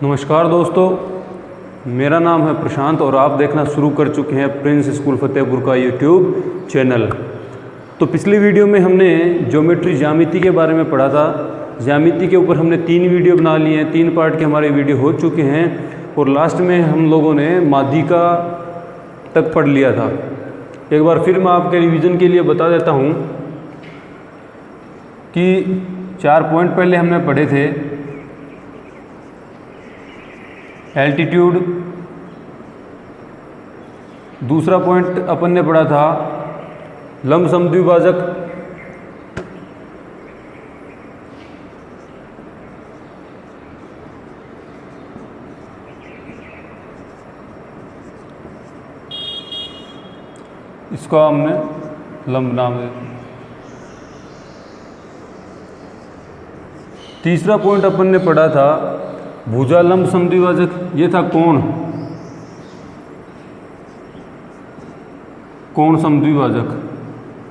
नमस्कार दोस्तों, मेरा नाम है प्रशांत और आप देखना शुरू कर चुके हैं प्रिंस स्कूल फतेहपुर का यूट्यूब चैनल। तो पिछली वीडियो में हमने ज्योमेट्री ज्यामिति के बारे में पढ़ा था। ज्यामिति के ऊपर हमने 3 वीडियो बना लिए हैं, 3 पार्ट के हमारे वीडियो हो चुके हैं और लास्ट में हम लोगों ने माध्यिका तक पढ़ लिया था। एक बार फिर मैं आपके रिवीजन के लिए बता देता हूँ कि 4 पॉइंट पहले हमने पढ़े थे। एल्टीट्यूड, दूसरा पॉइंट अपन ने पढ़ा था लंब समद्विभाजक, इसको हमने लंब नाम दिया। तीसरा पॉइंट अपन ने पढ़ा था भुजालंब समद्विभाजक, ये था कोण समद्विभाजक।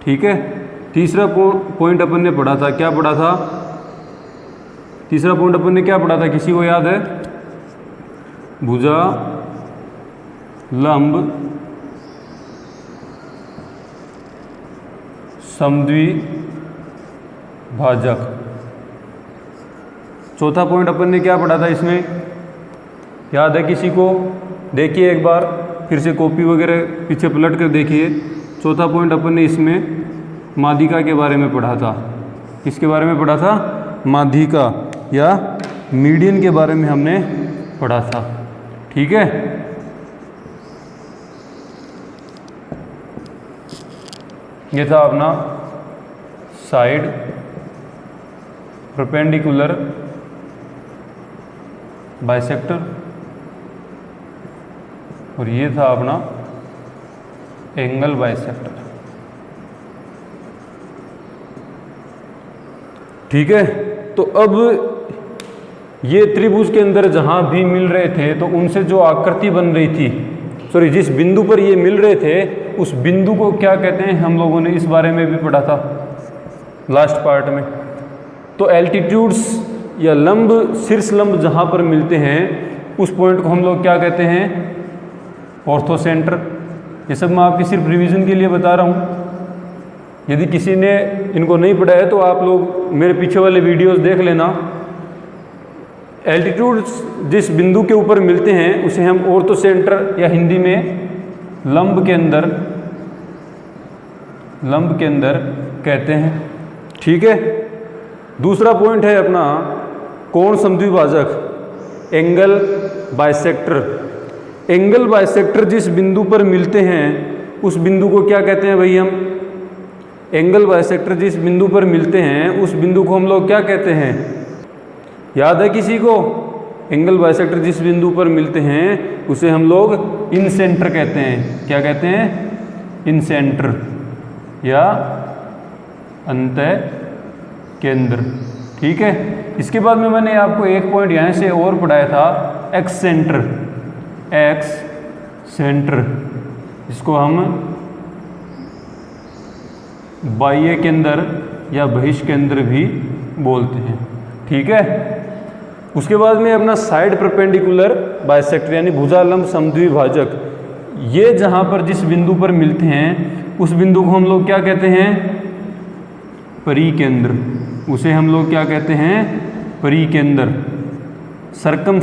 ठीक है। तीसरा पॉइंट अपन ने पढ़ा था, क्या पढ़ा था? तीसरा पॉइंट अपन ने क्या पढ़ा था, किसी को याद है? भुजालंब समद्विभाजक। चौथा पॉइंट अपन ने क्या पढ़ा था इसमें, याद है किसी को? देखिए एक बार फिर से कॉपी वगैरह पीछे पलट कर देखिए। चौथा पॉइंट अपन ने इसमें माध्यिका के बारे में पढ़ा था। किसके बारे में पढ़ा था? माध्यिका या मीडियन के बारे में हमने पढ़ा था। ठीक है। ये था अपना साइड परपेंडिकुलर बाइसेक्टर और ये था अपना एंगल बाइसेक्टर। ठीक है। तो अब ये त्रिभुज के अंदर जहां भी मिल रहे थे तो उनसे जो आकृति बन रही थी, जिस बिंदु पर ये मिल रहे थे उस बिंदु को क्या कहते हैं, हम लोगों ने इस बारे में भी पढ़ा था लास्ट पार्ट में। तो एल्टीट्यूड्स या लंब, शीर्ष लंब जहाँ पर मिलते हैं उस पॉइंट को हम लोग क्या कहते हैं? ऑर्थोसेंटर। ये सब मैं आपकी सिर्फ रिवीजन के लिए बता रहा हूँ। यदि किसी ने इनको नहीं पढ़ा है तो आप लोग मेरे पीछे वाले वीडियोस देख लेना। एल्टीट्यूड्स जिस बिंदु के ऊपर मिलते हैं उसे हम ऑर्थोसेंटर या हिंदी में लंब के अंदर कहते हैं। ठीक है। दूसरा पॉइंट है अपना कोण समद्विभाजक, एंगल बाइसेक्टर। एंगल बाइसेक्टर जिस बिंदु पर मिलते हैं उस बिंदु को क्या कहते हैं भाई? हम एंगल बाइसेक्टर जिस बिंदु पर मिलते हैं उस बिंदु को हम लोग क्या कहते हैं? याद है किसी को? एंगल बाइसेक्टर जिस बिंदु पर मिलते हैं उसे हम लोग इनसेंटर कहते हैं। क्या कहते हैं? इनसेंटर या अंतः केंद्र। ठीक है। इसके बाद में मैंने आपको एक पॉइंट यहाँ से और पढ़ाया था, एक्स सेंटर, इसको हम बाह्य केंद्र या बहिष्केंद्र भी बोलते हैं। ठीक है। उसके बाद में अपना साइड परपेंडिकुलर बाइसेक्टर यानी भुजालंब समद्विभाजक, ये जहाँ पर जिस बिंदु पर मिलते हैं उस बिंदु को हम लोग क्या कहते हैं? परिकेंद्र। उसे हम लोग क्या कहते हैं? परिकेंद्र। सरकम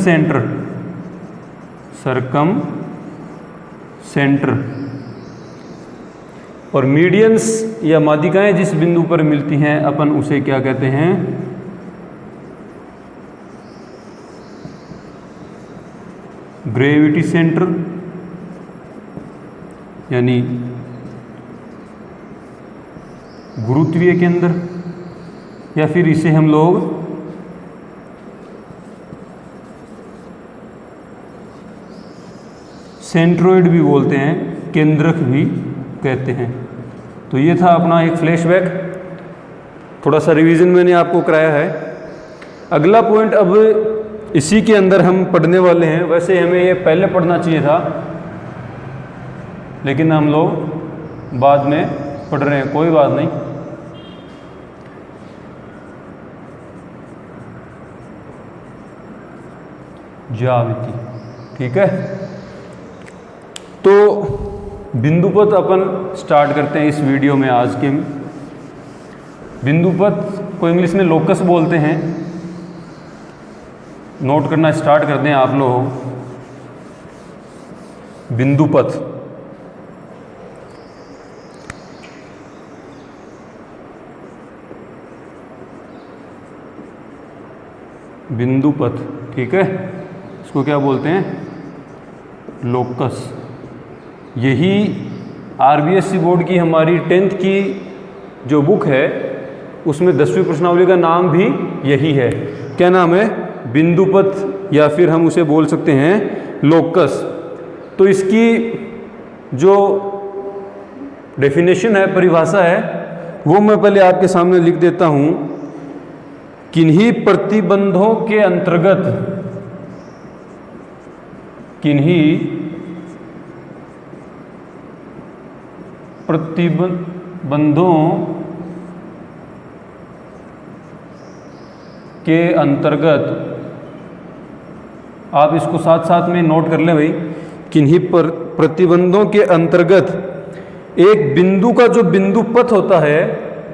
सेंटर। और मीडियंस या माध्यिकाएं जिस बिंदु पर मिलती हैं अपन उसे क्या कहते हैं? ग्रेविटी सेंटर यानी गुरुत्वीय केंद्र, या फिर इसे हम लोग सेंट्रोइड भी बोलते हैं, केंद्रक भी कहते हैं। तो ये था अपना एक फ्लैशबैक, थोड़ा सा रिवीजन मैंने आपको कराया है। अगला पॉइंट अब इसी के अंदर हम पढ़ने वाले हैं। वैसे हमें ये पहले पढ़ना चाहिए था लेकिन हम लोग बाद में पढ़ रहे हैं, कोई बात नहीं। ज्यामिति। ठीक है, तो बिंदुपथ अपन स्टार्ट करते हैं इस वीडियो में। आज के बिंदुपथ को इंग्लिश में लोकस बोलते हैं। नोट करना स्टार्ट करते हैं आप लोग। बिंदुपथ, बिंदुपथ, ठीक है, इसको क्या बोलते हैं? लोकस। यही आरबीएससी बोर्ड की हमारी 10th की जो बुक है उसमें 10वीं प्रश्नावली का नाम भी यही है। क्या नाम है? बिंदुपथ, या फिर हम उसे बोल सकते हैं लोकस। तो इसकी जो डेफिनेशन है, परिभाषा है, वो मैं पहले आपके सामने लिख देता हूं। किन्हीं प्रतिबंधों के अंतर्गत, किन्हीं प्रतिबंधों के अंतर्गत, आप इसको साथ साथ में नोट कर लें भाई। किन्हीं प्रतिबंधों के अंतर्गत एक बिंदु का जो बिंदुपथ होता है,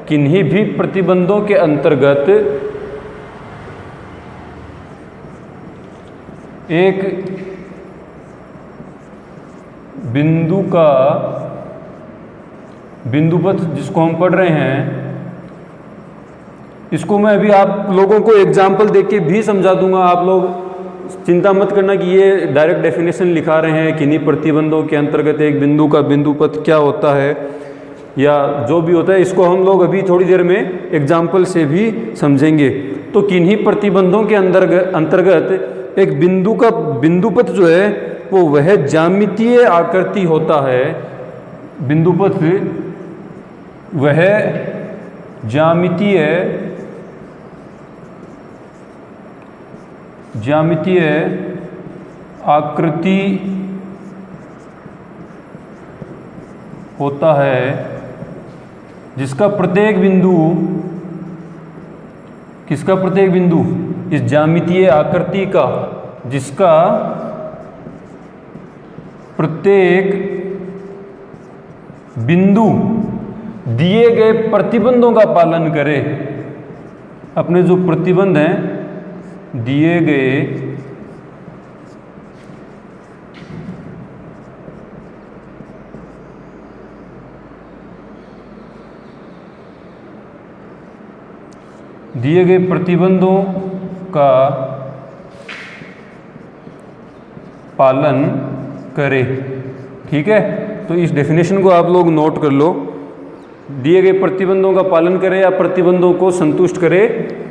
किन्हीं भी प्रतिबंधों के अंतर्गत एक बिंदु का बिंदुपथ जिसको हम पढ़ रहे हैं, इसको मैं अभी आप लोगों को एग्जाम्पल देके भी समझा दूंगा। आप लोग चिंता मत करना कि ये डायरेक्ट डेफिनेशन लिखा रहे हैं। किन्हीं प्रतिबंधों के अंतर्गत एक बिंदु का बिंदुपथ क्या होता है, या जो भी होता है, इसको हम लोग अभी थोड़ी देर में एग्जाम्पल से भी समझेंगे। तो किन्हीं प्रतिबंधों के अंतर्गत एक बिंदु का बिंदुपथ जो है वो वह ज्यामितीय आकृति होता है। बिंदुपथ वह ज्यामितीय आकृति होता है जिसका प्रत्येक बिंदु, किसका प्रत्येक बिंदु? इस ज्यामितीय आकृति का, जिसका प्रत्येक बिंदु दिए गए प्रतिबंधों का पालन करे। अपने जो प्रतिबंध हैं, दिए गए प्रतिबंधों का पालन करे। ठीक है, तो इस डेफिनेशन को आप लोग नोट कर लो। दिए गए प्रतिबंधों का पालन करे या प्रतिबंधों को संतुष्ट करे,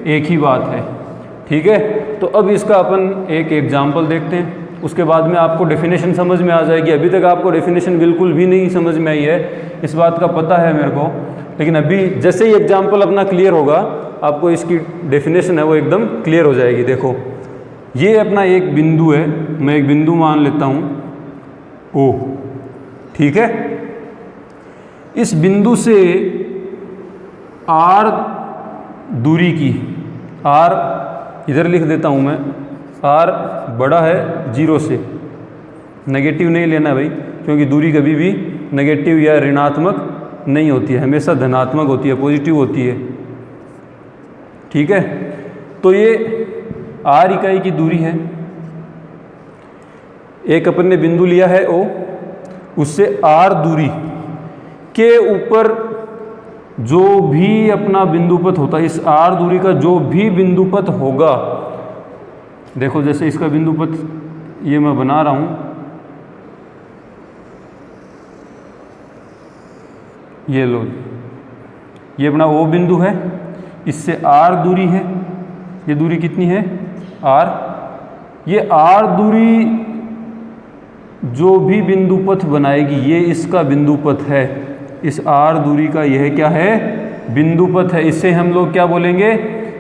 एक ही बात है। ठीक है, तो अब इसका अपन एक एग्जाम्पल देखते हैं, उसके बाद में आपको डेफिनेशन समझ में आ जाएगी। अभी तक आपको डेफिनेशन बिल्कुल भी नहीं समझ में आई है, इस बात का पता है मेरे को, लेकिन अभी जैसे ही एग्जाम्पल अपना क्लियर होगा, आपको इसकी डेफिनेशन है वो एकदम क्लियर हो जाएगी। देखो, ये अपना एक बिंदु है, मैं एक बिंदु मान लेता हूँ ओ। ठीक है, इस बिंदु से आर दूरी की, आर इधर लिख देता हूँ मैं, आर बड़ा है 0 से। नेगेटिव नहीं लेना भाई, क्योंकि दूरी कभी भी नेगेटिव या ऋणात्मक नहीं होती है, हमेशा धनात्मक होती है, पॉजिटिव होती है। ठीक है, तो ये आर इकाई की दूरी है। एक अपन ने बिंदु लिया है ओ, उससे आर दूरी के ऊपर जो भी अपना बिंदुपथ होता है, इस आर दूरी का जो भी बिंदुपथ होगा, देखो जैसे इसका बिंदुपथ ये मैं बना रहा हूं, ये लो, ये अपना ओ बिंदु है, इससे आर दूरी है। ये दूरी कितनी है? आर। ये आर दूरी जो भी बिंदुपथ बनाएगी, ये इसका बिंदुपथ है। इस आर दूरी का यह क्या है? बिंदुपथ है। इसे हम लोग क्या बोलेंगे?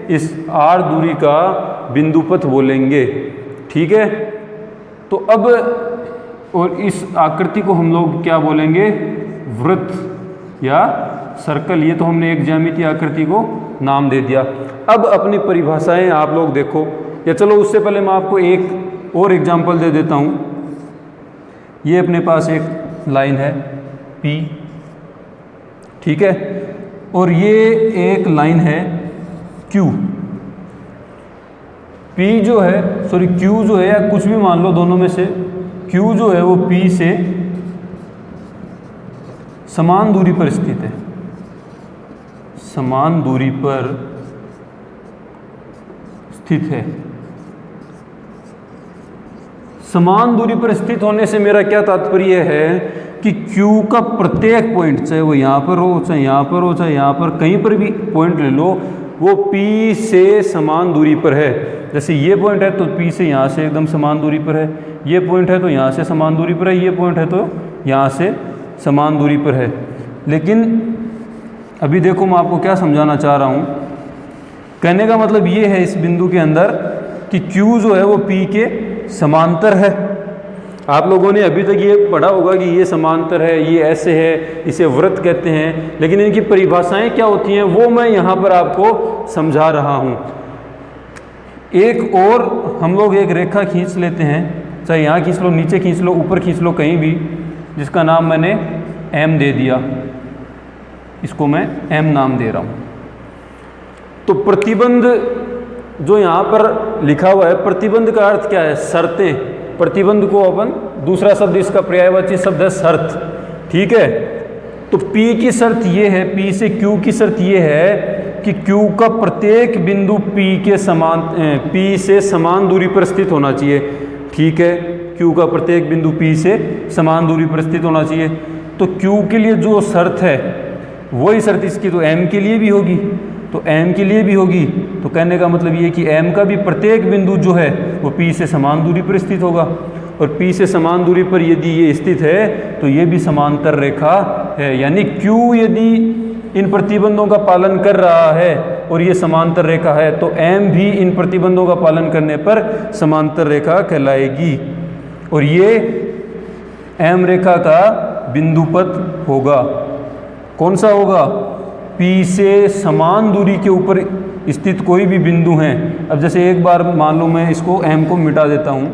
इस आर दूरी का बिंदुपथ बोलेंगे। ठीक है, तो अब और इस आकृति को हम लोग क्या बोलेंगे? वृत्त या सर्कल। ये तो हमने एक ज्यामितीय आकृति को नाम दे दिया। अब अपनी परिभाषाएं आप लोग देखो, या चलो उससे पहले मैं आपको एक और एग्जांपल दे देता हूँ। ये अपने पास एक लाइन है P, ठीक है, और ये एक लाइन है Q। P जो है, सॉरी Q जो है, या कुछ भी मान लो दोनों में से, Q जो है वो P से समान दूरी पर स्थित है, समान दूरी पर स्थित है। समान दूरी पर स्थित होने से मेरा क्या तात्पर्य है कि Q का प्रत्येक पॉइंट, चाहे वो यहाँ पर हो, चाहे यहाँ पर हो, चाहे यहाँ पर, कहीं पर भी पॉइंट ले लो, वो P से समान दूरी पर है। जैसे ये पॉइंट है तो P से यहाँ से एकदम समान दूरी पर है, ये पॉइंट है तो यहाँ से समान दूरी पर है, ये पॉइंट है तो यहाँ से समान दूरी पर है। लेकिन अभी देखो मैं आपको क्या समझाना चाह रहा हूँ। कहने का मतलब ये है इस बिंदु के अंदर कि Q जो है वो P के समांतर है। आप लोगों ने अभी तक ये पढ़ा होगा कि ये समांतर है, ये ऐसे है, इसे वृत्त कहते हैं, लेकिन इनकी परिभाषाएं क्या होती हैं वो मैं यहाँ पर आपको समझा रहा हूँ। एक और हम लोग एक रेखा खींच लेते हैं, चाहे यहाँ खींच लो, नीचे खींच लो, ऊपर खींच लो, कहीं भी, जिसका नाम मैंने M दे दिया, इसको मैं M नाम दे रहा हूँ। तो प्रतिबंध जो यहाँ पर लिखा हुआ है, प्रतिबंध का अर्थ क्या है? शर्तें। प्रतिबंध को अपन दूसरा शब्द, इसका पर्यायवाची शब्द है शर्त, ठीक है। तो P की शर्त ये है, P से Q की शर्त ये है कि Q का प्रत्येक बिंदु P से समान दूरी पर स्थित होना चाहिए, ठीक है। Q का प्रत्येक बिंदु P से समान दूरी पर स्थित होना चाहिए। तो Q के लिए जो शर्त है वही शर्त इसकी तो M के लिए भी होगी, तो M के लिए भी होगी। तो कहने का मतलब ये कि M का भी प्रत्येक बिंदु जो है वो P से समान दूरी पर स्थित होगा, और P से समान दूरी पर यदि ये स्थित है तो ये भी समांतर रेखा है। यानी Q यदि इन प्रतिबंधों का पालन कर रहा है और ये समांतर रेखा है, तो M भी इन प्रतिबंधों का पालन करने पर समांतर रेखा कहलाएगी, और ये M रेखा का बिंदुपथ होगा। कौन सा होगा? P से समान दूरी के ऊपर स्थित कोई भी बिंदु हैं। अब जैसे एक बार मान लो मैं इसको M को मिटा देता हूँ,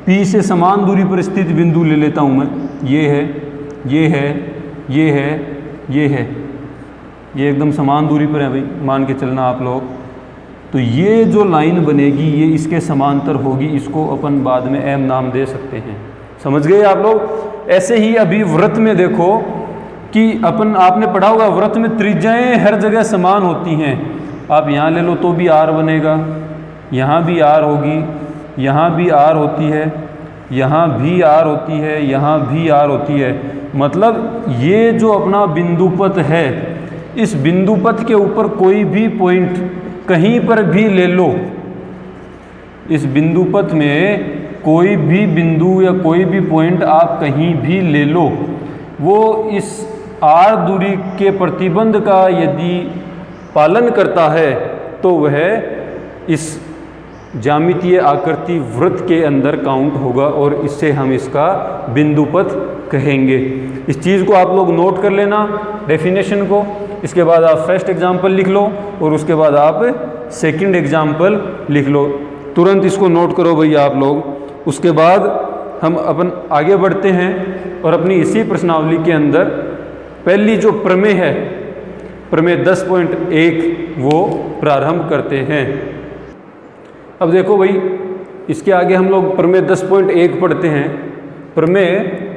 P से समान दूरी पर स्थित बिंदु ले लेता हूँ मैं, ये है, ये है, ये है, ये है, ये एकदम समान दूरी पर है भाई, मान के चलना आप लोग। तो ये जो लाइन बनेगी ये इसके समांतर होगी, इसको अपन बाद में M नाम दे सकते हैं। समझ गए आप लोग? ऐसे ही अभी वृत्त में देखो कि आपने पढ़ा होगा वृत्त में त्रिज्याएं हर जगह समान होती हैं। आप यहाँ ले लो तो भी R बनेगा, यहाँ भी R होगी, यहाँ भी R होती है, यहाँ भी R होती है, यहाँ भी R होती है। मतलब ये जो अपना बिंदुपथ है, इस बिंदुपथ के ऊपर कोई भी पॉइंट कहीं पर भी ले लो, इस बिंदुपथ में कोई भी बिंदु या कोई भी पॉइंट आप कहीं भी ले लो, वो इस R दूरी के प्रतिबंध का यदि पालन करता है तो वह इस ज्यामितीय आकृति वृत्त के अंदर काउंट होगा, और इससे हम इसका बिंदुपथ कहेंगे। इस चीज़ को आप लोग नोट कर लेना, डेफिनेशन को। इसके बाद आप फर्स्ट एग्जाम्पल लिख लो और उसके बाद आप सेकंड एग्जाम्पल लिख लो। तुरंत इसको नोट करो भैया आप लोग। उसके बाद हम अपन आगे बढ़ते हैं और अपनी इसी प्रश्नावली के अंदर पहली जो प्रमेय है, प्रमेय 10.1, वो प्रारंभ करते हैं। अब देखो भाई, इसके आगे हम लोग प्रमेय 10.1 पढ़ते हैं। प्रमेय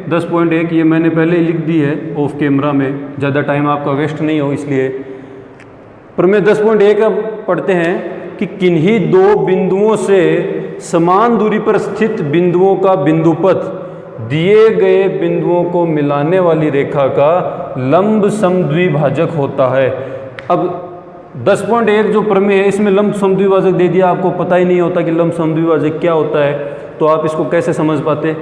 10.1 ये मैंने पहले ही लिख दी है ऑफ कैमरा में, ज़्यादा टाइम आपका वेस्ट नहीं हो इसलिए। प्रमेय 10.1 अब पढ़ते हैं कि किन्हीं दो बिंदुओं से समान दूरी पर स्थित बिंदुओं का बिंदुपथ दिए गए बिंदुओं को मिलाने वाली रेखा का लंब समद्विभाजक होता है। अब 10.1 जो प्रमेय है इसमें लंब समद्विभाजक दे दिया, आपको पता ही नहीं होता कि लंब समद्विभाजक क्या होता है, तो आप इसको कैसे समझ पाते?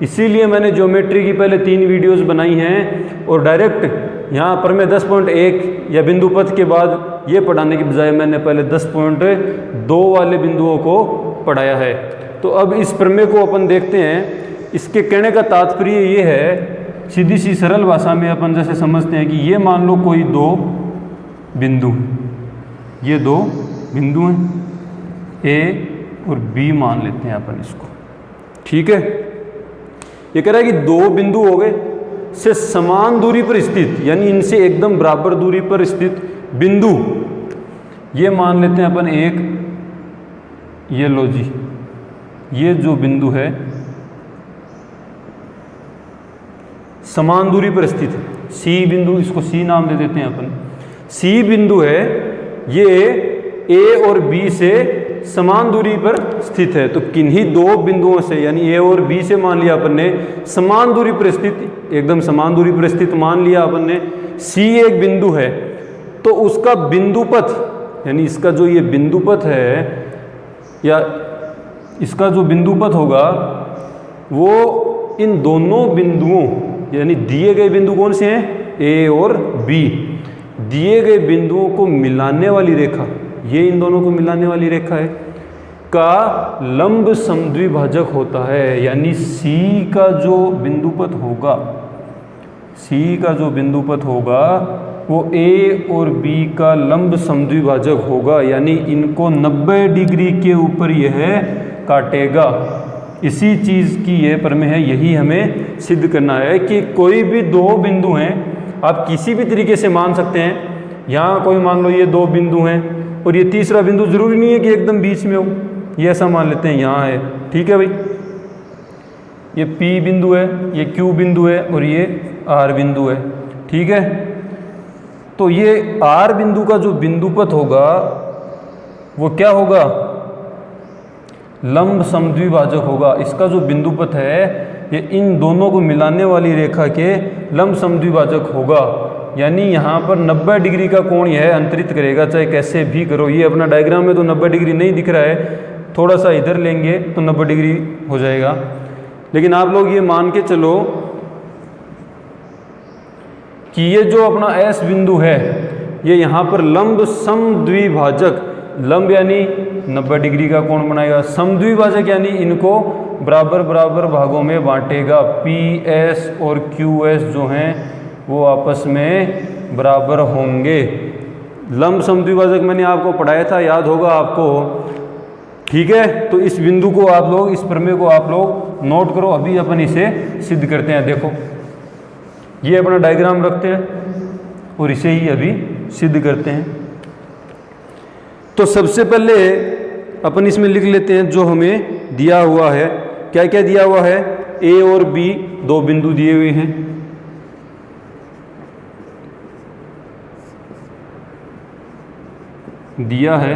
इसीलिए मैंने ज्योमेट्री की पहले 3 वीडियोस बनाई हैं और डायरेक्ट यहाँ प्रमेय 10.1 या बिंदुपथ के बाद ये पढ़ाने की बजाय मैंने पहले 10.2 वाले बिंदुओं को पढ़ाया है। तो अब इस प्रमेय को अपन देखते हैं। इसके कहने का तात्पर्य ये है, सीधी सी सरल भाषा में अपन जैसे समझते हैं कि ये मान लो कोई 2 बिंदु, ये 2 बिंदु हैं, A और B मान लेते हैं अपन इसको, ठीक है। ये कह रहा है कि दो बिंदु हो गए से समान दूरी पर स्थित, यानी इनसे एकदम बराबर दूरी पर स्थित बिंदु, ये मान लेते हैं अपन एक, ये लो जी, ये जो बिंदु है समान दूरी पर स्थित है, सी बिंदु, इसको सी नाम दे देते हैं अपन। सी बिंदु है, ये ए और बी से समान दूरी पर स्थित है। तो किन्हीं दो बिंदुओं से, यानी ए और बी से मान लिया अपन ने समान दूरी पर स्थित, एकदम समान दूरी पर स्थित मान लिया अपन ने। सी एक बिंदु है, तो उसका बिंदुपथ, यानी इसका जो ये बिंदुपथ है, या इसका जो बिंदुपथ होगा वो इन दोनों बिंदुओं, यानी दिए गए बिंदु कौन से हैं, ए और बी, दिए गए बिंदुओं को मिलाने वाली रेखा, ये इन दोनों को मिलाने वाली रेखा है, का लंब समद्विभाजक होता है। यानी सी का जो बिंदुपथ होगा, सी का जो बिंदुपथ होगा वो ए और बी का लंब समद्विभाजक होगा, यानी इनको 90 डिग्री के ऊपर यह काटेगा। इसी चीज़ की यह प्रमेय है, यही हमें सिद्ध करना है कि कोई भी दो बिंदु हैं, आप किसी भी तरीके से मान सकते हैं। यहाँ कोई मान लो ये दो बिंदु हैं और ये तीसरा बिंदु ज़रूरी नहीं है कि एकदम बीच में हो, ये ऐसा मान लेते हैं यहाँ है, ठीक है भाई। ये P बिंदु है, ये Q बिंदु है और ये R बिंदु है, ठीक है। तो ये R बिंदु का जो बिंदुपथ होगा वो क्या होगा, लंब समद्विभाजक होगा। इसका जो बिंदुपथ है ये इन दोनों को मिलाने वाली रेखा के लंब समद्विभाजक होगा, यानी यहाँ पर 90 डिग्री का कोण यह अंतरित करेगा, चाहे कैसे भी करो। ये अपना डायग्राम में तो 90 डिग्री नहीं दिख रहा है, थोड़ा सा इधर लेंगे तो 90 डिग्री हो जाएगा, लेकिन आप लोग ये मान के चलो कि ये जो अपना एस बिंदु है ये यहाँ पर लंब समद्विभाजक, लंब यानी 90 डिग्री का कोण बनाएगा, समद्विभाजक यानी इनको बराबर बराबर भागों में बांटेगा। पी एस और क्यू एस जो हैं वो आपस में बराबर होंगे। लंब समद्विभाजक मैंने आपको पढ़ाया था, याद होगा आपको, ठीक है। तो इस बिंदु को आप लोग, इस प्रमेय को आप लोग नोट करो। अभी अपन इसे सिद्ध करते हैं। देखो ये अपना डायग्राम रखते हैं और इसे ही अभी सिद्ध करते हैं। तो सबसे पहले अपन इसमें लिख लेते हैं जो हमें दिया हुआ है। क्या क्या दिया हुआ है, ए और बी दो बिंदु दिए हुए हैं, दिया है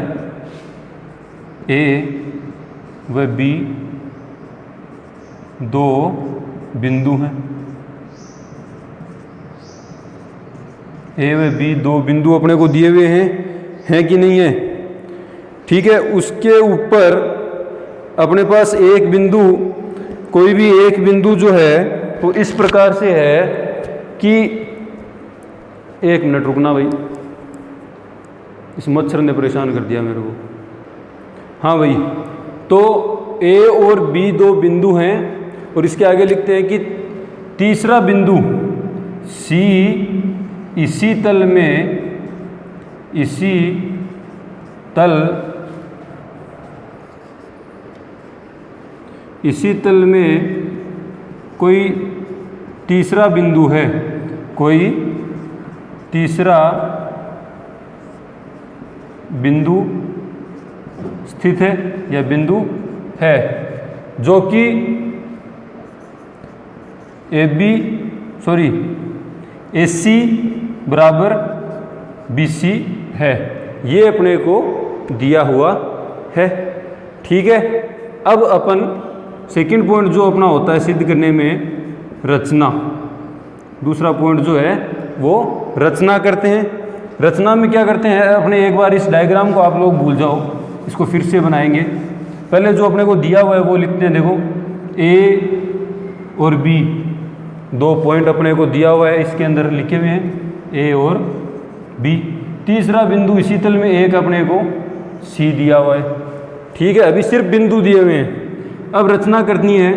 ए व बी दो बिंदु हैं, ए व बी दो बिंदु अपने को दिए हुए हैं कि नहीं है, ठीक है। उसके ऊपर अपने पास एक बिंदु, कोई भी एक बिंदु जो है वो इस प्रकार से है कि, एक मिनट रुकना भाई, इस मच्छर ने परेशान कर दिया मेरे को। हाँ भाई, तो ए और बी दो बिंदु हैं और इसके आगे लिखते हैं कि तीसरा बिंदु सी इसी तल में कोई तीसरा बिंदु है, कोई तीसरा बिंदु स्थित है या बिंदु है जो कि AC बराबर BC है, ये अपने को दिया हुआ है, ठीक है। अब अपन सेकंड पॉइंट जो अपना होता है सिद्ध करने में, रचना, दूसरा पॉइंट जो है वो रचना करते हैं। रचना में क्या करते हैं, अपने एक बार इस डायग्राम को आप लोग भूल जाओ, इसको फिर से बनाएंगे। पहले जो अपने को दिया हुआ है वो लिखते हैं। देखो A और B दो पॉइंट अपने को दिया हुआ है, इसके अंदर लिखे हुए हैं A और B। तीसरा बिंदु इसी तल में एक अपने को C दिया हुआ है, ठीक है। अभी सिर्फ बिंदु दिए हुए हैं। अब रचना करनी है,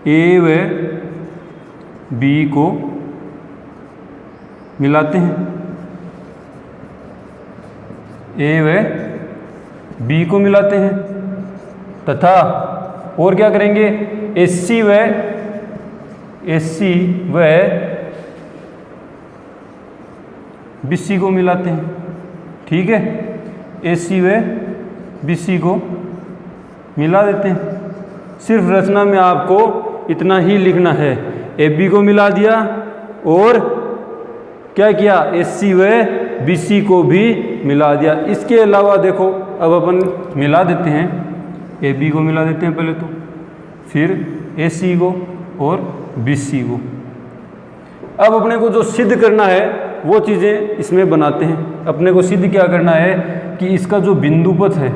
A व B को मिलाते हैं, A व B को मिलाते हैं तथा और क्या करेंगे, AC व BC को मिलाते हैं। ठीक है, AC व BC को मिला देते हैं। सिर्फ रचना में आपको इतना ही लिखना है, AB को मिला दिया और क्या किया, AC व BC को भी मिला दिया। इसके अलावा देखो अब अपन मिला देते हैं, AB को मिला देते हैं पहले तो, फिर AC को और BC को। अब अपने को जो सिद्ध करना है वो चीज़ें इसमें बनाते हैं। अपने को सिद्ध क्या करना है कि इसका जो बिंदुपथ है,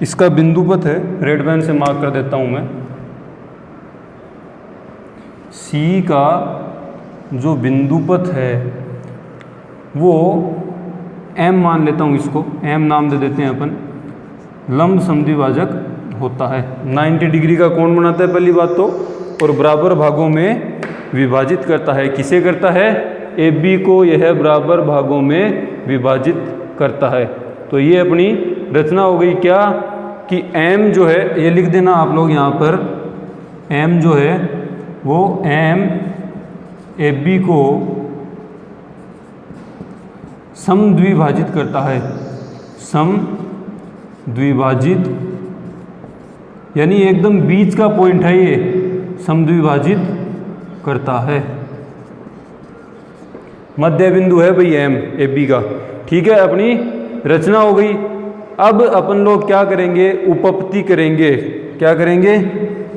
इसका बिंदुपथ है, रेड पेन से मार्क कर देता हूँ मैं, C का जो बिंदुपथ है वो M मान लेता हूँ, इसको M नाम दे देते हैं अपन, लंब समद्विभाजक होता है। 90 डिग्री का कोण बनाता है पहली बात तो, और बराबर भागों में विभाजित करता है। किसे करता है, AB को यह बराबर भागों में विभाजित करता है। तो ये अपनी रचना हो गई क्या कि M जो है, ये लिख देना आप लोग यहाँ पर, M जो है वो M AB को समद्विभाजित करता है। समद्विभाजित यानी एकदम बीच का पॉइंट है ये, समद्विभाजित करता है। मध्य बिंदु है भाई M AB का। ठीक है, अपनी रचना हो गई। अब अपन लोग क्या करेंगे, उपपत्ति करेंगे। क्या करेंगे,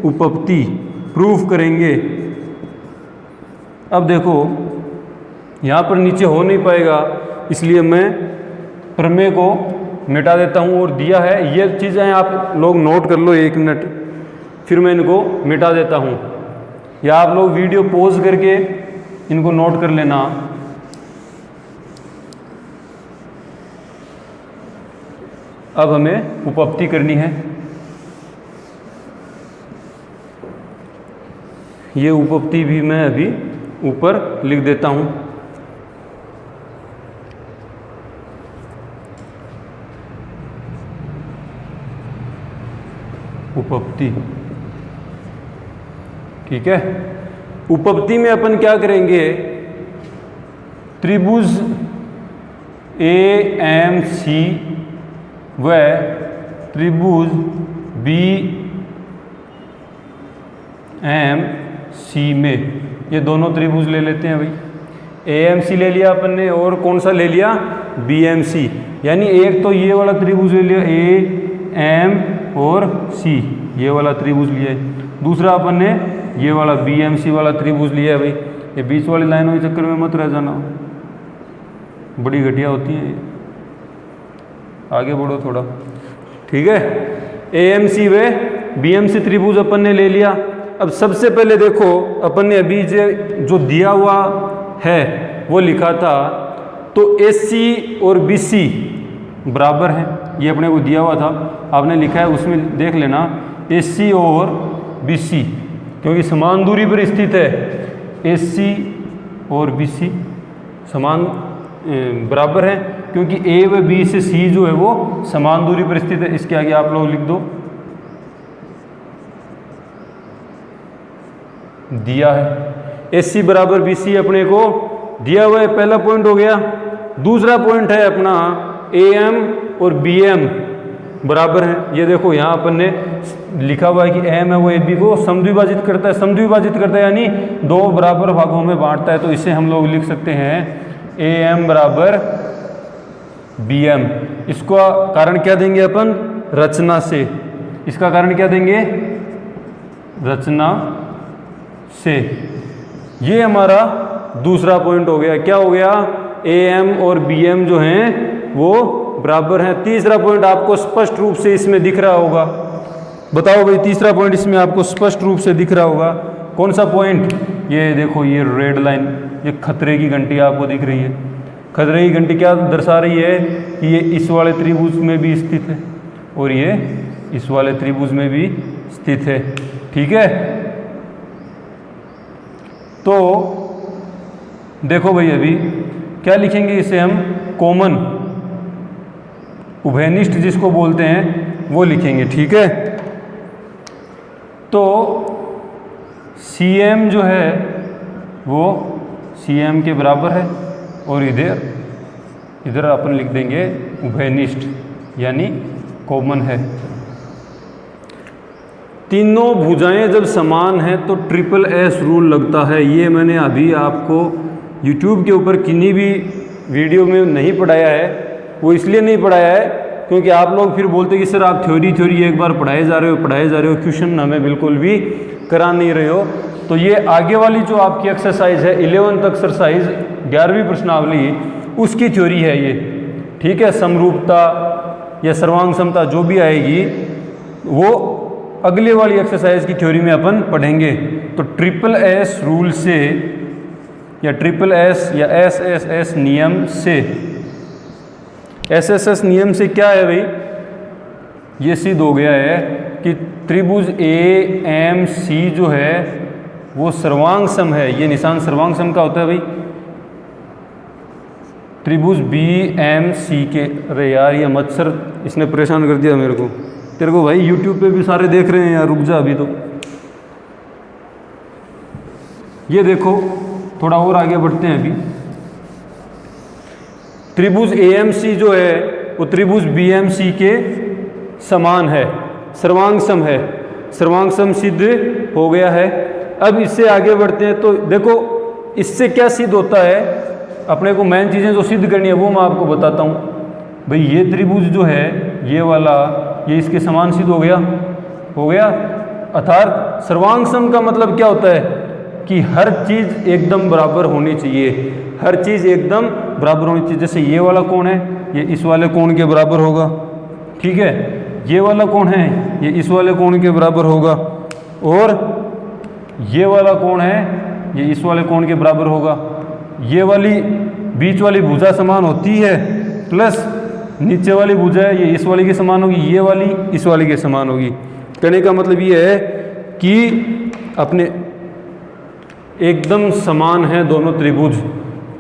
उपपत्ति प्रूफ करेंगे। अब देखो यहाँ पर नीचे हो नहीं पाएगा, इसलिए मैं प्रमेय को मिटा देता हूँ और दिया है। ये चीज़ें आप लोग नोट कर लो 1 मिनट, फिर मैं इनको मिटा देता हूँ, या आप लोग वीडियो पॉज करके इनको नोट कर लेना। अब हमें उपपत्ति करनी है। ये उपपत्ति भी मैं अभी ऊपर लिख देता हूँ। उपपत्ति, ठीक है। उपपत्ति में अपन क्या करेंगे, त्रिभुज AMC व त्रिभुज BMC में, ये दोनों त्रिभुज ले लेते हैं भाई। AMC ले लिया अपन ने, और कौन सा ले लिया, BMC। यानी एक तो ये वाला त्रिभुज ले लिया AM और C, ये वाला त्रिभुज लिया है। दूसरा अपन ने ये वाला BMC वाला त्रिभुज लिया है भाई। ये बीच वाली लाइनों के चक्कर में मत रह जाना, बड़ी घटिया होती है। आगे बढ़ो थोड़ा, ठीक है। AMC व BMC त्रिभुज अपन ने ले लिया। अब सबसे पहले देखो, अपन ने अभी जो दिया हुआ है वो लिखा था, तो AC और BC बराबर हैं, ये अपने को दिया हुआ था, आपने लिखा है, उसमें देख लेना AC और BC, क्योंकि समान दूरी पर स्थित है। AC और BC समान बराबर है, क्योंकि A व B से C जो है वो समान दूरी पर स्थित है। इसके आगे आप लोग लिख दो, दिया है। AC बराबर BC अपने को दिया हुआ है, पहला पॉइंट हो गया। दूसरा पॉइंट है अपना AM और BM बराबर हैं। ये देखो यहाँ अपन ने लिखा हुआ है कि AM है वो AB को समद्विभाजित करता है। समद्विभाजित करता है यानी दो बराबर भागों में बांटता है। तो इसे हम लोग लिख सकते हैं AM बराबर BM। इसका कारण क्या देंगे अपन, रचना से। इसका कारण क्या देंगे, रचना से। ये हमारा दूसरा पॉइंट हो गया। क्या हो गया, AM और BM जो हैं वो बराबर हैं। तीसरा पॉइंट आपको स्पष्ट रूप से इसमें दिख रहा होगा। बताओ भाई, तीसरा पॉइंट इसमें आपको स्पष्ट रूप से दिख रहा होगा। कौन सा पॉइंट, ये देखो, ये रेड लाइन, ये खतरे की घंटी आपको दिख रही है। खतरे की घंटी क्या दर्शा रही है कि ये इस वाले त्रिभुज में भी स्थित है और ये इस वाले त्रिभुज में भी स्थित है। ठीक है, तो देखो भाई, अभी क्या लिखेंगे, इसे हम कॉमन उभयनिष्ठ जिसको बोलते हैं वो लिखेंगे। ठीक है, तो CM जो है वो CM के बराबर है, और इधर अपन लिख देंगे उभयनिष्ठ यानी कॉमन है। तीनों भुजाएं जब समान हैं तो SSS रूल लगता है। ये मैंने अभी आपको YouTube के ऊपर किन्हीं भी वीडियो में नहीं पढ़ाया है। वो इसलिए नहीं पढ़ाया है क्योंकि आप लोग फिर बोलते कि सर आप थ्योरी एक बार पढ़ाए जा रहे हो, क्वेश्चन हमें बिल्कुल भी करा नहीं रहे हो। तो ये आगे वाली जो आपकी एक्सरसाइज है 11th एक्सरसाइज 11वीं प्रश्नावली, उसकी थ्योरी है ये, ठीक है। समरूपता या सर्वांग समता जो भी आएगी वो अगले वाली एक्सरसाइज की थ्योरी में अपन पढ़ेंगे। तो SSS रूल से या SSS या SSS नियम से, SSS नियम से क्या है भाई, ये सिद्ध हो गया है कि त्रिभुज AMC जो है वो सर्वांग सम है। ये निशान सर्वांग सम का होता है भाई। त्रिभुज BMC के, अरे यार ये मच्छर इसने परेशान कर दिया मेरे को। तेरे को भाई YouTube पे भी सारे देख रहे हैं यार, रुक जा अभी तो। ये देखो थोड़ा और आगे बढ़ते हैं अभी। त्रिभुज AMC जो है वो त्रिभुज BMC के समान है, सर्वांग सम है, सर्वांग सम सिद्ध हो गया है। अब इससे आगे बढ़ते हैं तो देखो इससे क्या सिद्ध होता है, अपने को मेन चीज़ें जो सिद्ध करनी है वो मैं आपको बताता हूँ। भाई ये त्रिभुज जो है ये वाला, ये इसके समान सिद्ध हो गया। अर्थात सर्वांग सम का मतलब क्या होता है कि हर चीज़ एकदम बराबर होनी चाहिए, हर चीज़ एकदम बराबर होनी चाहिए। जैसे ये वाला कोण है ये इस वाले कोण के बराबर होगा, ठीक है। ये वाला कोण है ये इस वाले कोण के बराबर होगा, और ये वाला कोण है ये इस वाले कोण के बराबर होगा। ये वाली बीच वाली भुजा समान होती है, प्लस नीचे वाली भुजा है ये इस वाली के समान होगी, ये वाली इस वाली के समान होगी। कहने का मतलब ये है कि अपने एकदम समान है दोनों त्रिभुज,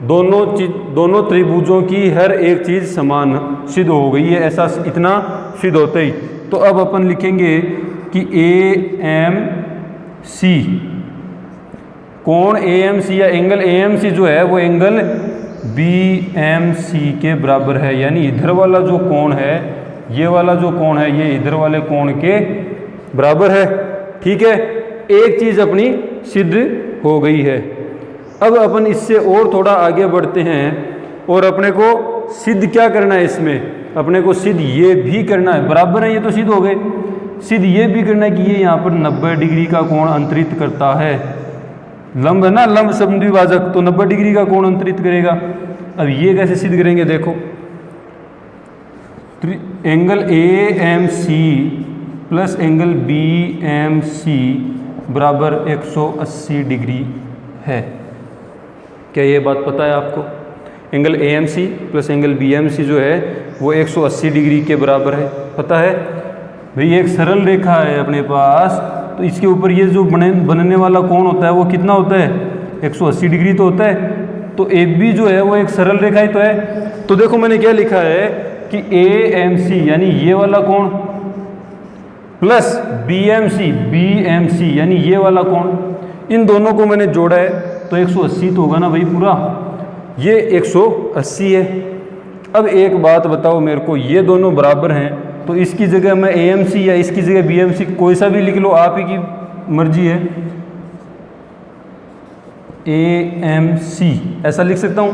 दोनों त्रिभुजों की हर एक चीज़ समान सिद्ध हो गई है। ऐसा इतना सिद्ध होते ही तो अब अपन लिखेंगे कि AMC, कोण AMC या एंगल AMC जो है वो एंगल BMC के बराबर है। यानी इधर वाला जो कोण है, ये वाला जो कोण है ये इधर वाले कोण के बराबर है, ठीक है। एक चीज़ अपनी सिद्ध हो गई है। अब अपन इससे और थोड़ा आगे बढ़ते हैं और अपने को सिद्ध क्या करना है, इसमें अपने को सिद्ध ये भी करना है, बराबर है ये तो सिद्ध हो गए, सिद्ध ये भी करना है कि ये यहाँ पर 90 डिग्री का कोण अंतरित करता है। लंब है ना, लंब समद्विभाजक, तो 90 डिग्री का कोण अंतरित करेगा। अब ये कैसे सिद्ध करेंगे, देखो angle AMC plus angle BMC बराबर 180 डिग्री है। क्या ये बात पता है आपको? Angle AMC plus angle BMC जो है वो 180 डिग्री के बराबर है, पता है भाई। एक सरल रेखा है अपने पास, तो इसके ऊपर ये जो बनने वाला कोण होता है वो कितना होता है, 180 डिग्री तो होता है। तो AB जो है वो एक सरल रेखा ही तो है। तो देखो मैंने क्या लिखा है कि AMC यानी ये वाला कोण प्लस BMC यानी ये वाला कोण, इन दोनों को मैंने जोड़ा है तो 180 तो होगा ना भाई पूरा, ये 180 है। अब एक बात बताओ मेरे को, ये दोनों बराबर हैं तो इसकी जगह मैं AMC या इसकी जगह BMC कोई सा भी लिख लो, आप ही की मर्जी है। AMC ऐसा लिख सकता हूँ,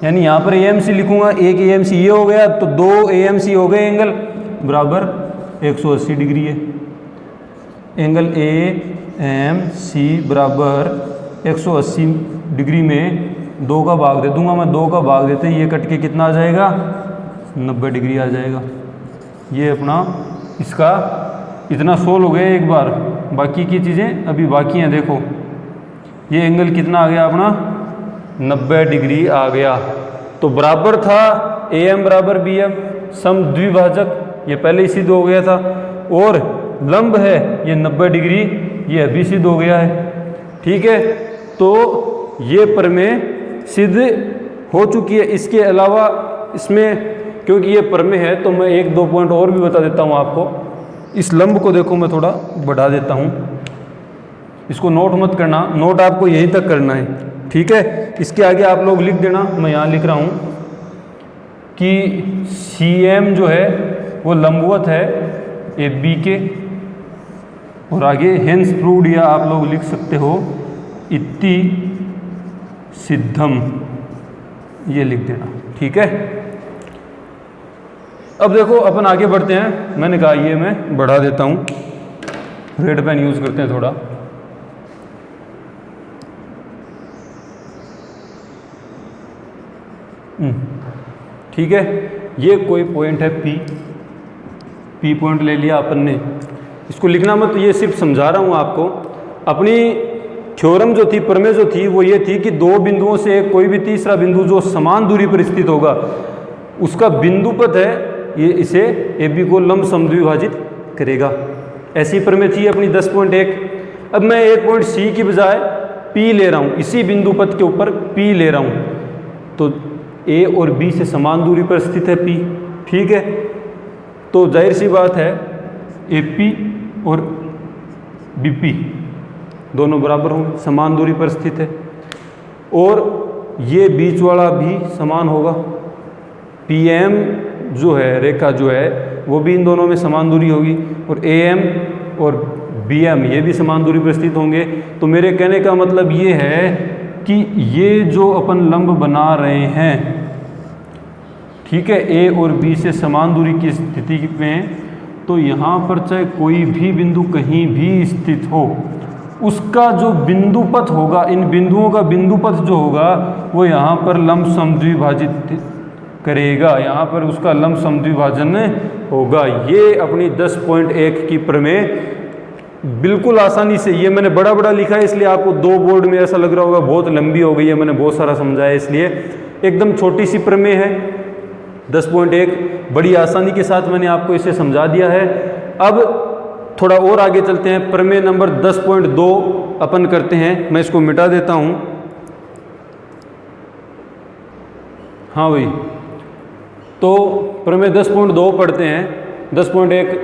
यानी यहाँ पर AMC लिखूंगा, एक AMC ये हो गया तो 2 AMC हो गए एंगल बराबर 180 डिग्री है। एंगल AMC बराबर 180 डिग्री में 2 का भाग दे दूंगा मैं, 2 का भाग देते ये कट के कितना आ जाएगा, 90 डिग्री आ जाएगा। ये अपना इसका इतना सोल्व हो गया एक बार। बाकी की चीज़ें अभी बाकी हैं। देखो ये एंगल कितना आ गया अपना, 90 डिग्री आ गया। तो बराबर था AM बराबर BM, समद्विभाजक, ये पहले ही सिद्ध हो गया था। और लंब है ये 90 डिग्री, ये अभी सिद्ध हो गया है, ठीक है। तो ये प्रमेय सिद्ध हो चुकी है। इसके अलावा इसमें क्योंकि ये प्रमेय है तो मैं 1-2 पॉइंट और भी बता देता हूँ आपको। इस लंब को देखो मैं थोड़ा बढ़ा देता हूँ। इसको नोट मत करना, नोट आपको यहीं तक करना है, ठीक है। इसके आगे आप लोग लिख देना, मैं यहाँ लिख रहा हूँ कि CM जो है वो लंबवत है AB के, और आगे हेंस प्रूव्ड, या आप लोग लिख सकते हो इति सिद्धम, ये लिख देना, ठीक है। अब देखो अपन आगे बढ़ते हैं। मैंने कहा ये मैं बढ़ा देता हूँ, रेड पेन यूज़ करते हैं थोड़ा। ठीक है, ये कोई पॉइंट है P पॉइंट ले लिया अपन ने। इसको लिखना मत, ये सिर्फ समझा रहा हूँ आपको। अपनी थ्योरम जो थी, प्रमेय जो थी, वो ये थी कि दो बिंदुओं से कोई भी तीसरा बिंदु जो समान दूरी पर स्थित होगा उसका बिंदु पथ है, ये इसे AB को लंब समद्विभाजित करेगा। ऐसी प्रमेय थी अपनी 10.1। अब मैं एक पॉइंट C की बजाय P ले रहा हूँ, इसी बिंदु पथ के ऊपर P ले रहा हूँ, तो A और B से समान दूरी पर स्थित है P, ठीक है। तो जाहिर सी बात है AP और BP दोनों बराबर होंगे, समान दूरी पर स्थित है, और ये बीच वाला भी समान होगा। PM जो है, रेखा जो है, वो भी इन दोनों में समान दूरी होगी, और AM और BM ये भी समान दूरी पर स्थित होंगे। तो मेरे कहने का मतलब ये है कि ये जो अपन लंब बना रहे हैं, ठीक है, A और B से समान दूरी की स्थिति में, तो यहाँ पर चाहे कोई भी बिंदु कहीं भी स्थित हो, उसका जो बिंदु पथ होगा, इन बिंदुओं का बिंदु पथ जो होगा वो यहाँ पर लंब समद्विभाजित करेगा, यहाँ पर उसका लंब समद्विभाजन होगा। ये अपनी 10.1 की प्रमेय बिल्कुल आसानी से, ये मैंने बड़ा बड़ा लिखा है इसलिए आपको दो बोर्ड में ऐसा लग रहा होगा बहुत लंबी हो गई है, मैंने बहुत सारा समझाया, इसलिए एकदम छोटी सी प्रमेय है 10.1, बड़ी आसानी के साथ मैंने आपको इसे समझा दिया है। अब थोड़ा और आगे चलते हैं, प्रमेय नंबर 10.2 अपन करते हैं। मैं इसको मिटा देता हूँ। हाँ भाई, तो प्रमेय 10.2 पढ़ते हैं। 10.1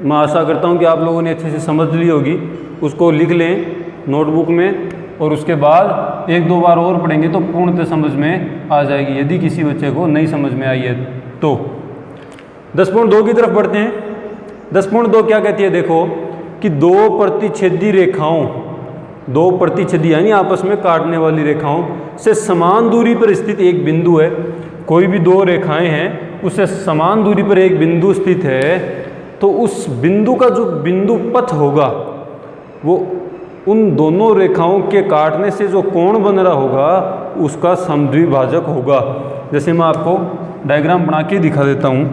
मैं आशा करता हूँ कि आप लोगों ने अच्छे से समझ ली होगी, उसको लिख लें नोटबुक में, और उसके बाद एक दो बार और पढ़ेंगे तो पूर्णतः समझ में आ जाएगी, यदि किसी बच्चे को नहीं समझ में आई है तो। 10.2 की तरफ बढ़ते हैं। 10.2 क्या कहती है, देखो कि दो प्रतिच्छेदी रेखाओं, दो प्रतिच्छेदी यानी आपस में काटने वाली रेखाओं से समान दूरी पर स्थित एक बिंदु है। कोई भी दो रेखाएं हैं, उससे समान दूरी पर एक बिंदु स्थित है, तो उस बिंदु का जो बिंदु पथ होगा वो उन दोनों रेखाओं के काटने से जो कोण बन रहा होगा उसका समद्विभाजक होगा। जैसे मैं आपको डायग्राम बना के दिखा देता हूँ।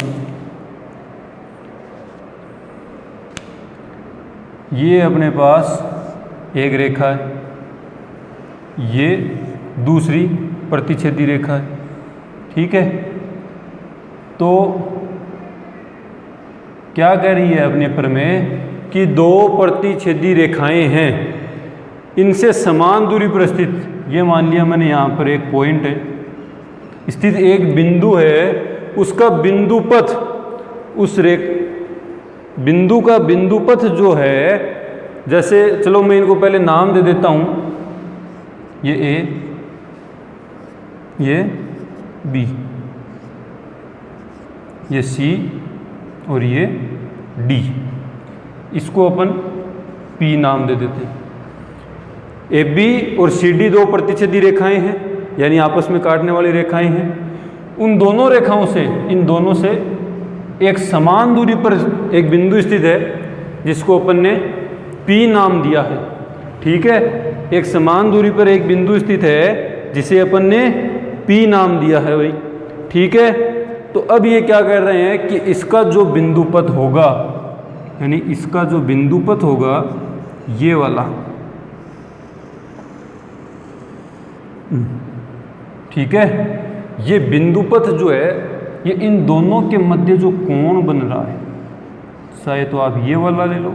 ये अपने पास एक रेखा है, ये दूसरी प्रतिच्छेदी रेखा है, ठीक है। तो क्या कह रही है अपने प्रमेय कि दो प्रतिच्छेदी रेखाएं हैं, इनसे समान दूरी पर स्थित, ये मान लिया मैंने यहाँ पर एक पॉइंट है, स्थित एक बिंदु है, उसका बिंदु पथ, उस बिंदु का बिंदु पथ जो है, जैसे चलो मैं इनको पहले नाम दे देता हूँ, ये A, ये B, ये C और ये D, इसको अपन P नाम दे देते हैं। AB और CD दो प्रतिच्छेदी रेखाएं हैं, यानी आपस में काटने वाली रेखाएं हैं। उन दोनों रेखाओं से, इन दोनों से एक समान दूरी पर एक बिंदु स्थित है जिसको अपन ने P नाम दिया है, ठीक है। एक समान दूरी पर एक बिंदु स्थित है जिसे अपन ने P नाम दिया है भाई, ठीक है। तो अब ये क्या कर रहे हैं कि इसका जो बिंदु पथ होगा, यानी इसका जो बिंदु पथ होगा ये वाला, ठीक है, ये बिंदु पथ जो है ये इन दोनों के मध्य जो कोण बन रहा है, चाहे तो आप ये वाला ले लो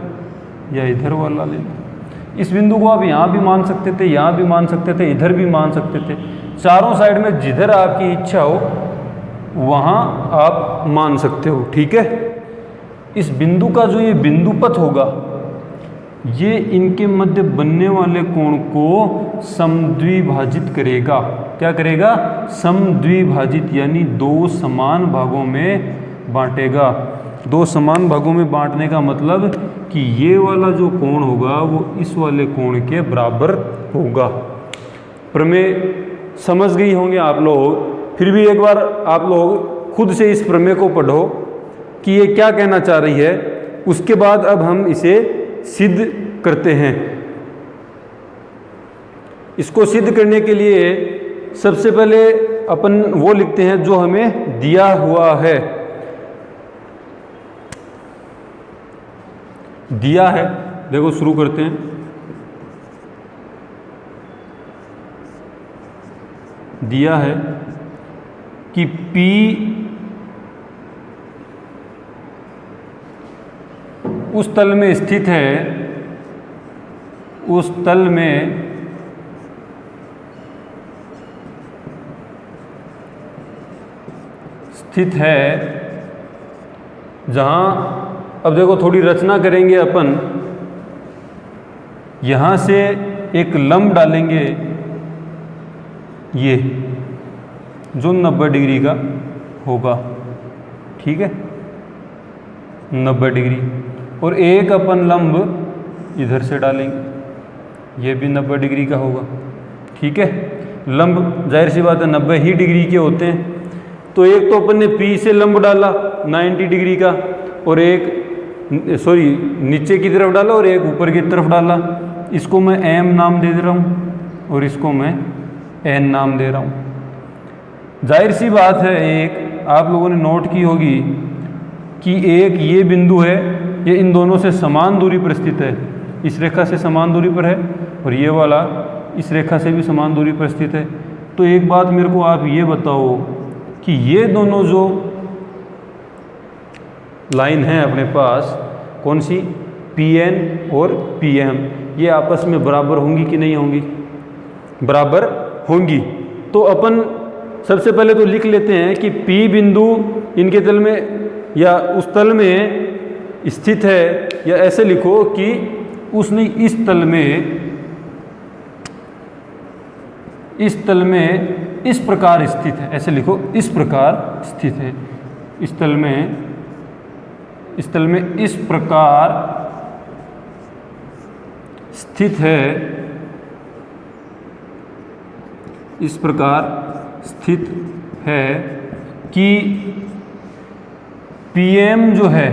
या इधर वाला ले लो। इस बिंदु को आप यहाँ भी मान सकते थे, यहाँ भी मान सकते थे, इधर भी मान सकते थे, चारों साइड में जिधर आपकी इच्छा हो वहाँ आप मान सकते हो, ठीक है। इस बिंदु का जो ये बिंदु पथ होगा ये इनके मध्य बनने वाले कोण को समद्विभाजित करेगा। क्या करेगा? समद्विभाजित, यानी दो समान भागों में बांटेगा। दो समान भागों में बांटने का मतलब कि ये वाला जो कोण होगा वो इस वाले कोण के बराबर होगा। प्रमेय समझ गई होंगे आप लोग, फिर भी एक बार आप लोग खुद से इस प्रमेय को पढ़ो कि ये क्या कहना चाह रही है। उसके बाद अब हम इसे सिद्ध करते हैं। इसको सिद्ध करने के लिए सबसे पहले अपन वो लिखते हैं जो हमें दिया हुआ है। दिया है, देखो शुरू करते हैं। दिया है कि P उस तल में स्थित है, उस तल में स्थित है जहाँ, अब देखो थोड़ी रचना करेंगे अपन। यहाँ से एक लंब डालेंगे, ये जो 90 डिग्री का होगा, ठीक है, 90 डिग्री। और एक अपन लंब इधर से डालेंगे, ये भी 90 डिग्री का होगा, ठीक है। लंब जाहिर सी बात है 90 ही डिग्री के होते हैं। तो एक तो अपन ने P से लंब डाला 90 डिग्री का, और एक नीचे की तरफ डाला और एक ऊपर की तरफ डाला। इसको मैं M नाम दे रहा हूँ और इसको मैं N नाम दे रहा हूँ। जाहिर सी बात है, एक आप लोगों ने नोट की होगी कि एक ये बिंदु है, ये इन दोनों से समान दूरी पर स्थित है, इस रेखा से समान दूरी पर है, और ये वाला इस रेखा से भी समान दूरी पर स्थित है। तो एक बात मेरे को आप ये बताओ कि ये दोनों जो लाइन है अपने पास, कौन सी, PN और PM, ये आपस में बराबर होंगी कि नहीं होंगी? बराबर होंगी। तो अपन सबसे पहले तो लिख लेते हैं कि P बिंदु इनके तल में या उस तल में स्थित है, या ऐसे लिखो कि उसने इस तल में इस प्रकार स्थित है, ऐसे लिखो, इस प्रकार स्थित है, इस तल में इस प्रकार स्थित है, इस प्रकार स्थित है कि PM जो है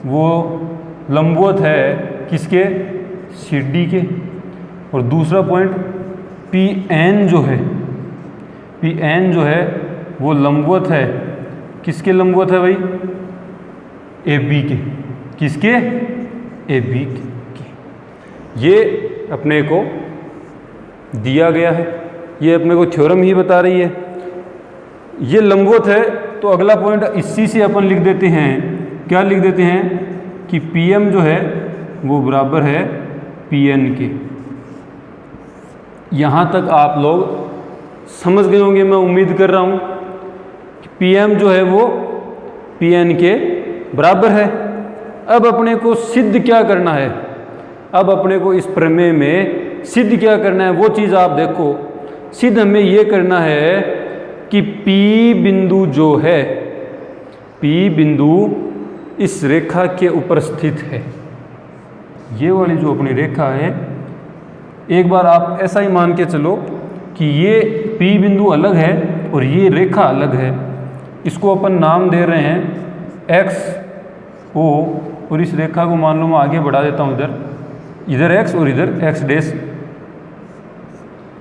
वो लंबवत है किसके, CD के। और दूसरा पॉइंट PN जो है वो लंबवत है किसके, लंबवत है भाई, AB के। किसके? AB के। ये अपने को दिया गया है, ये अपने को थ्योरम ही बता रही है। ये लंबवत है, तो अगला पॉइंट इसी से अपन लिख देते हैं, क्या लिख देते हैं कि PM जो है वो बराबर है PN के। यहाँ तक आप लोग समझ गए होंगे, मैं उम्मीद कर रहा हूँ कि PM जो है वो PN के बराबर है। अब अपने को सिद्ध क्या करना है? अब अपने को इस प्रमेय में सिद्ध क्या करना है, वो चीज़ आप देखो। सिद्ध हमें ये करना है कि P बिंदु जो है, P बिंदु इस रेखा के ऊपर स्थित है। ये वाली जो अपनी रेखा है, एक बार आप ऐसा ही मान के चलो कि ये P बिंदु अलग है और ये रेखा अलग है। इसको अपन नाम दे रहे हैं XO, और इस रेखा को मान लो मैं आगे बढ़ा देता हूँ, इधर X और इधर X डैश,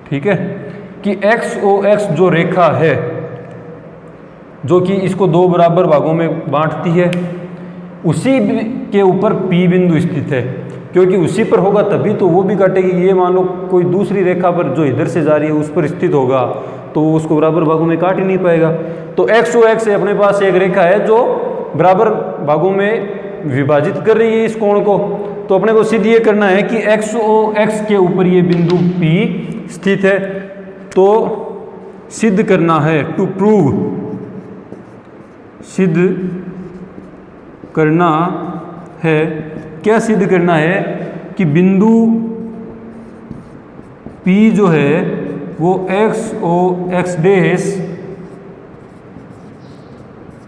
ठीक है, कि XOX जो रेखा है, जो कि इसको दो बराबर भागों में बांटती है, उसी के ऊपर P बिंदु स्थित है। क्योंकि उसी पर होगा तभी तो वो भी काटेगी। ये मान लो कोई दूसरी रेखा पर जो इधर से जा रही है उस पर स्थित होगा तो वो उसको बराबर भागों में काट ही नहीं पाएगा। तो XOX से अपने पास एक रेखा है जो बराबर भागों में विभाजित कर रही है इस कोण को। तो अपने को सिद्ध ये करना है कि XOX के ऊपर ये बिंदु P स्थित है। तो सिद्ध करना है, टू प्रूव, सिद्ध करना है। क्या सिद्ध करना है कि बिंदु P जो है वो x डैश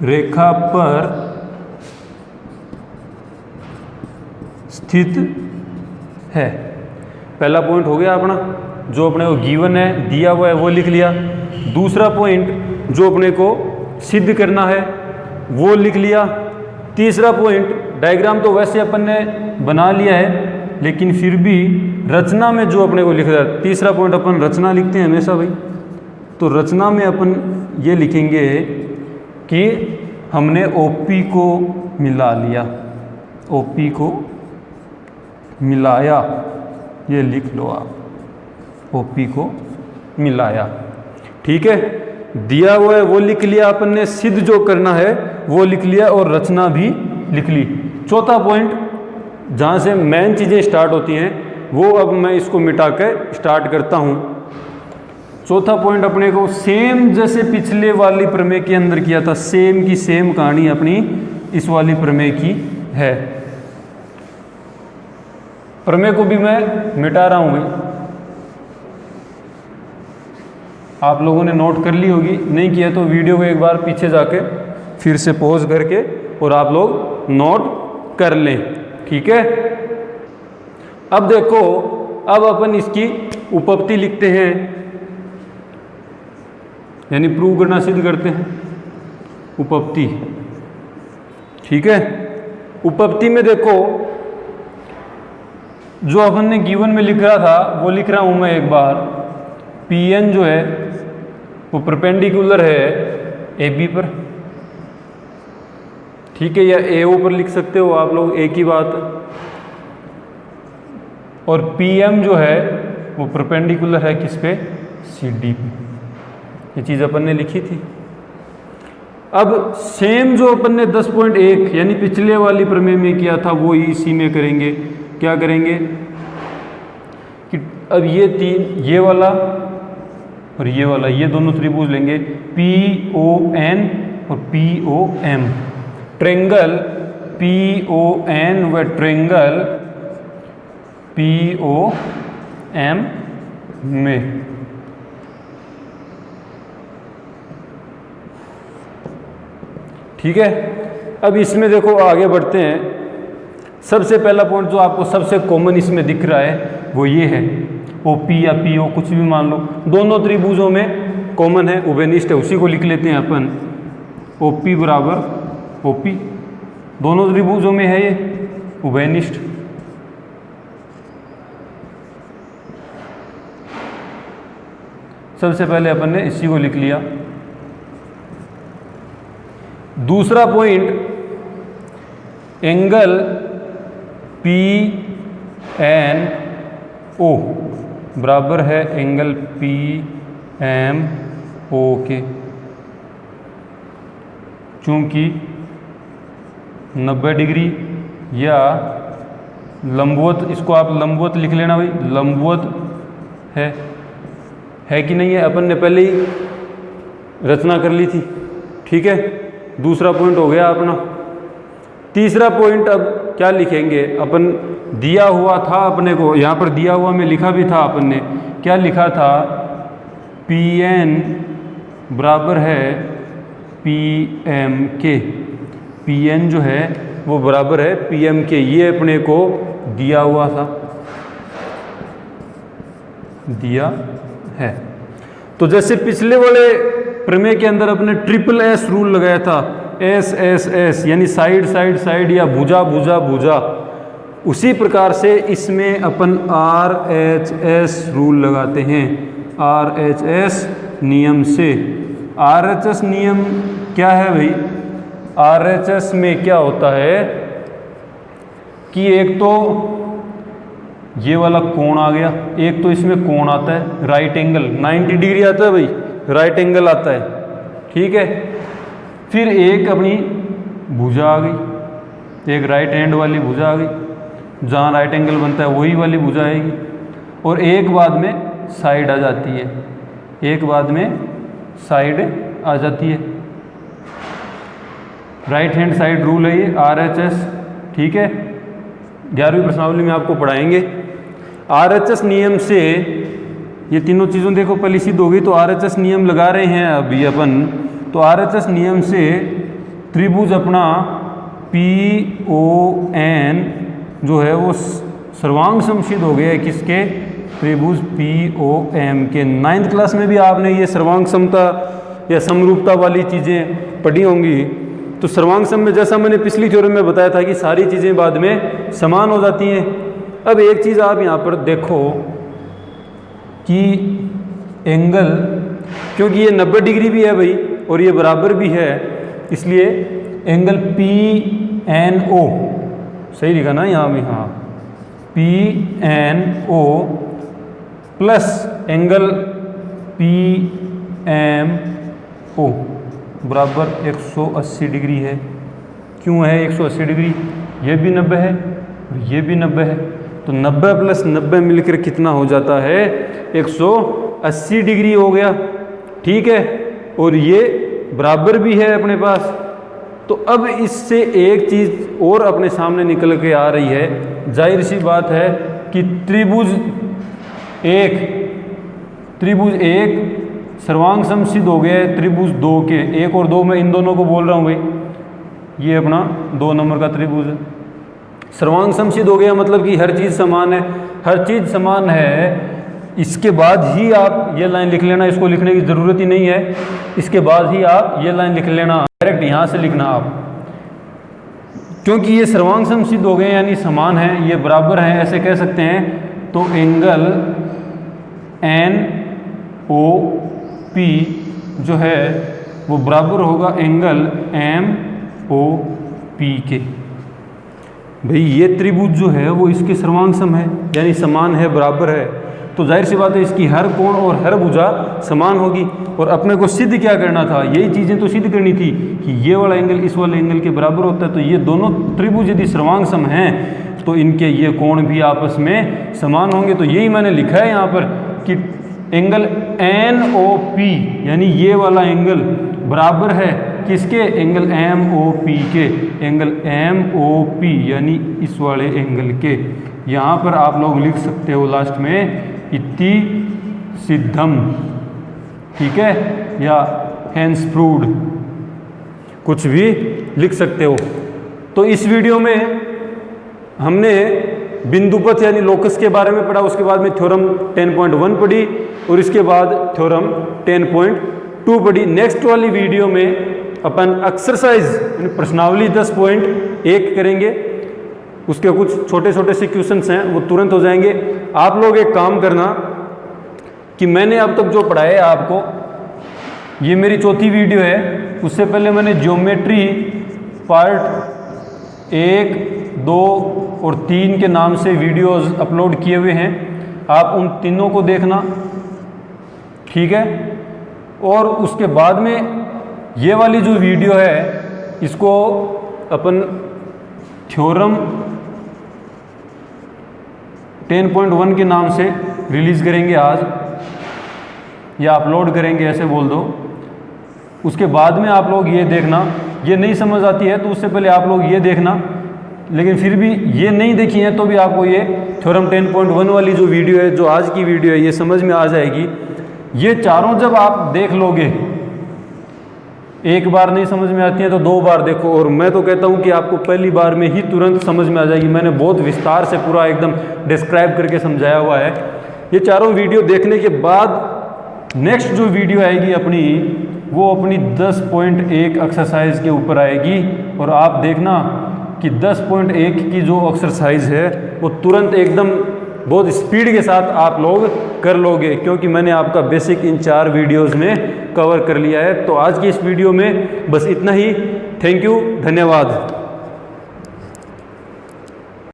रेखा पर स्थित है। पहला पॉइंट हो गया अपना, जो अपने को गिवन है, दिया हुआ है, वो लिख लिया। दूसरा पॉइंट जो अपने को सिद्ध करना है वो लिख लिया। तीसरा पॉइंट, डायग्राम तो वैसे अपन ने बना लिया है, लेकिन फिर भी रचना में जो अपने को लिख रहा है, तीसरा पॉइंट अपन रचना लिखते हैं हमेशा भाई। तो रचना में अपन ये लिखेंगे कि हमने OP को मिला लिया, OP को मिलाया, ये लिख लो आप, OP को मिलाया। ठीक है, दिया हुआ है वो लिख लिया अपन ने, सिद्ध जो करना है वो लिख लिया और रचना भी लिख ली। चौथा पॉइंट जहाँ से मेन चीज़ें स्टार्ट होती हैं वो अब मैं इसको मिटा के स्टार्ट करता हूँ। चौथा पॉइंट अपने को सेम जैसे पिछले वाली प्रमेय के अंदर किया था, सेम की सेम कहानी अपनी इस वाली प्रमेय की है। प्रमेय को भी मैं मिटा रहा हूँ भाई, आप लोगों ने नोट कर ली होगी, नहीं किया तो वीडियो को एक बार पीछे जाके फिर से पॉज करके और आप लोग नोट कर लें। ठीक है, अब देखो, अब अपन इसकी उपपत्ति लिखते हैं, यानी प्रूव करना, सिद्ध करते हैं उपपत्ति। ठीक है, उपपत्ति में देखो जो अपन ने गिवन में लिख रहा था वो लिख रहा हूं मैं एक बार। Pn जो है वो परपेंडिकुलर है AB पर, ठीक है, या AO पर लिख सकते हो आप लोग, एक ही बात। और PM जो है वो परपेंडिकुलर है किस पे, CD पे। ये चीज़ अपन ने लिखी थी। अब सेम जो अपन ने 10.1 यानी पिछले वाली प्रमेय में किया था वो इसी में करेंगे। क्या करेंगे कि अब ये तीन, ये वाला और ये वाला, ये दोनों त्रिभुज लेंगे, PON और POM, ट्रेंगल PON व ट्रेंगल POM में। ठीक है, अब इसमें देखो आगे बढ़ते हैं। सबसे पहला पॉइंट जो आपको सबसे कॉमन इसमें दिख रहा है वो ये है, OP या PO कुछ भी मान लो, दोनों त्रिभुजों में कॉमन है, उभयनिष्ठ है, उसी को लिख लेते हैं अपन। OP बराबर OP, दोनों त्रिभुजों में है ये उभयनिष्ठ। सबसे पहले अपन ने इसी को लिख लिया। दूसरा पॉइंट, एंगल PNO बराबर है एंगल PMO के, चूंकि 90 डिग्री या लंबवत, इसको आप लंबवत लिख लेना भाई, लंबवत है कि नहीं है, अपन ने पहले ही रचना कर ली थी। ठीक है, दूसरा पॉइंट हो गया अपना। तीसरा पॉइंट अब क्या लिखेंगे अपन, दिया हुआ था अपने को, यहाँ पर दिया हुआ में लिखा भी था अपन ने, क्या लिखा था, PN बराबर है PM के, PN जो है वो बराबर है PM के, ये अपने को दिया हुआ था, दिया है। तो जैसे पिछले वाले प्रमेय के अंदर अपने SSS रूल लगाया था, SSS यानी साइड साइड साइड या भुजा भुजा भुजा, उसी प्रकार से इसमें अपन RHS रूल लगाते हैं। RHS नियम से, RHS नियम क्या है भाई, RHS में क्या होता है कि एक तो ये वाला कोण आ गया, एक तो इसमें कोण आता है राइट एंगल, 90 डिग्री आता है भाई, राइट एंगल आता है। ठीक है, फिर एक अपनी भुजा आ गई, एक राइट हैंड वाली भुजा आ गई, जहाँ राइट एंगल बनता है वही वाली भुजा आएगी, और एक बाद में साइड आ जाती है, एक बाद में साइड आ जाती है। राइट हैंड साइड रूल है ये RHS। ठीक है, 11वीं प्रश्नावली में आपको पढ़ाएंगे। RHS नियम से ये तीनों चीज़ों देखो पहले सिद्ध हो गई, तो RHS नियम लगा रहे हैं अभी अपन। तो RHS नियम से त्रिभुज अपना PON जो है वो सर्वांग समसिद्ध हो गया है किसके, त्रिभुज POM के। 9th क्लास में भी आपने ये सर्वांग समता या समरूपता वाली चीज़ें पढ़ी होंगी। तो सर्वांग सम में जैसा मैंने पिछली थ्योरम में बताया था कि सारी चीज़ें बाद में समान हो जाती हैं। अब एक चीज़ आप यहाँ पर देखो कि एंगल, क्योंकि ये 90 डिग्री भी है भाई और ये बराबर भी है, इसलिए एंगल PNO सही लिखा ना यहाँ भी, हाँ PNO प्लस एंगल PMO बराबर 180 डिग्री है। क्यों है 180 डिग्री? ये भी 90 है और ये भी 90 है, तो 90 प्लस 90 मिलकर कितना हो जाता है, 180 डिग्री हो गया। ठीक है, और ये बराबर भी है अपने पास। तो अब इससे एक चीज़ और अपने सामने निकल के आ रही है, जाहिर सी बात है कि त्रिभुज एक सर्वांग समसिद्ध हो गया है त्रिभुज 2 के। 1 और 2 में इन दोनों को बोल रहा हूँ भाई, ये अपना 2 नंबर का त्रिभुज है। सर्वांग समसिद्ध हो गया मतलब कि हर चीज़ समान है, हर चीज़ समान है। इसके बाद ही आप ये लाइन लिख लेना, इसको लिखने की ज़रूरत ही नहीं है, इसके बाद ही आप ये लाइन लिख लेना, डायरेक्ट यहाँ से लिखना आप, क्योंकि ये सर्वांग समसिद्ध हो गए यानी समान है, ये बराबर हैं, ऐसे कह सकते हैं। तो एंगल NOP जो है वो बराबर होगा एंगल MOP के। भाई ये त्रिभुज जो है वो इसके सर्वांग सम है यानी समान है, बराबर है, तो जाहिर सी बात है इसकी हर कोण और हर भुजा समान होगी। और अपने को सिद्ध क्या करना था, यही चीज़ें तो सिद्ध करनी थी कि ये वाला एंगल इस वाले एंगल के बराबर होता है। तो ये दोनों त्रिभुज यदि सर्वांग सम हैं तो इनके ये कोण भी आपस में समान होंगे। तो यही मैंने लिखा है यहाँ पर कि एंगल NOP यानी ये वाला एंगल बराबर है किसके, एंगल MOP के, एंगल MOP यानी इस वाले एंगल के। यहाँ पर आप लोग लिख सकते हो लास्ट में इति सिद्धम, ठीक है, या हेंस प्रूव्ड, कुछ भी लिख सकते हो। तो इस वीडियो में हमने बिंदुपथ यानी लोकस के बारे में पढ़ा, उसके बाद में थ्योरम 10.1 पढ़ी और इसके बाद थ्योरम 10.2 पढ़ी। नेक्स्ट वाली वीडियो में अपन एक्सरसाइज यानी प्रश्नावली 10.1 करेंगे। उसके कुछ छोटे छोटे से क्वेश्चंस हैं वो तुरंत हो जाएंगे। आप लोग एक काम करना कि मैंने अब तक जो पढ़ाया है आपको, ये मेरी चौथी वीडियो है। उससे पहले मैंने ज्योमेट्री पार्ट 1, 2 और 3 के नाम से वीडियोस अपलोड किए हुए हैं, आप उन तीनों को देखना, ठीक है। और उसके बाद में ये वाली जो वीडियो है इसको अपन थ्योरम 10.1 के नाम से रिलीज़ करेंगे आज, या अपलोड करेंगे ऐसे बोल दो। उसके बाद में आप लोग ये देखना, ये नहीं समझ आती है तो उससे पहले आप लोग ये देखना, लेकिन फिर भी ये नहीं देखी है तो भी आपको ये थ्योरम 10.1 वाली जो वीडियो है, जो आज की वीडियो है, ये समझ में आ जाएगी। ये चारों जब आप देख लोगे, एक बार नहीं समझ में आती है तो 2 बार देखो, और मैं तो कहता हूँ कि आपको पहली बार में ही तुरंत समझ में आ जाएगी। मैंने बहुत विस्तार से पूरा एकदम डिस्क्राइब करके समझाया हुआ है। ये चारों वीडियो देखने के बाद नेक्स्ट जो वीडियो आएगी अपनी, वो अपनी 10.1 एक्सरसाइज के ऊपर आएगी। और आप देखना कि 10.1 की जो एक्सरसाइज है वो तुरंत एकदम बहुत स्पीड के साथ आप लोग कर लोगे, क्योंकि मैंने आपका बेसिक इन 4 वीडियोस में कवर कर लिया है। तो आज की इस वीडियो में बस इतना ही। थैंक यू, धन्यवाद।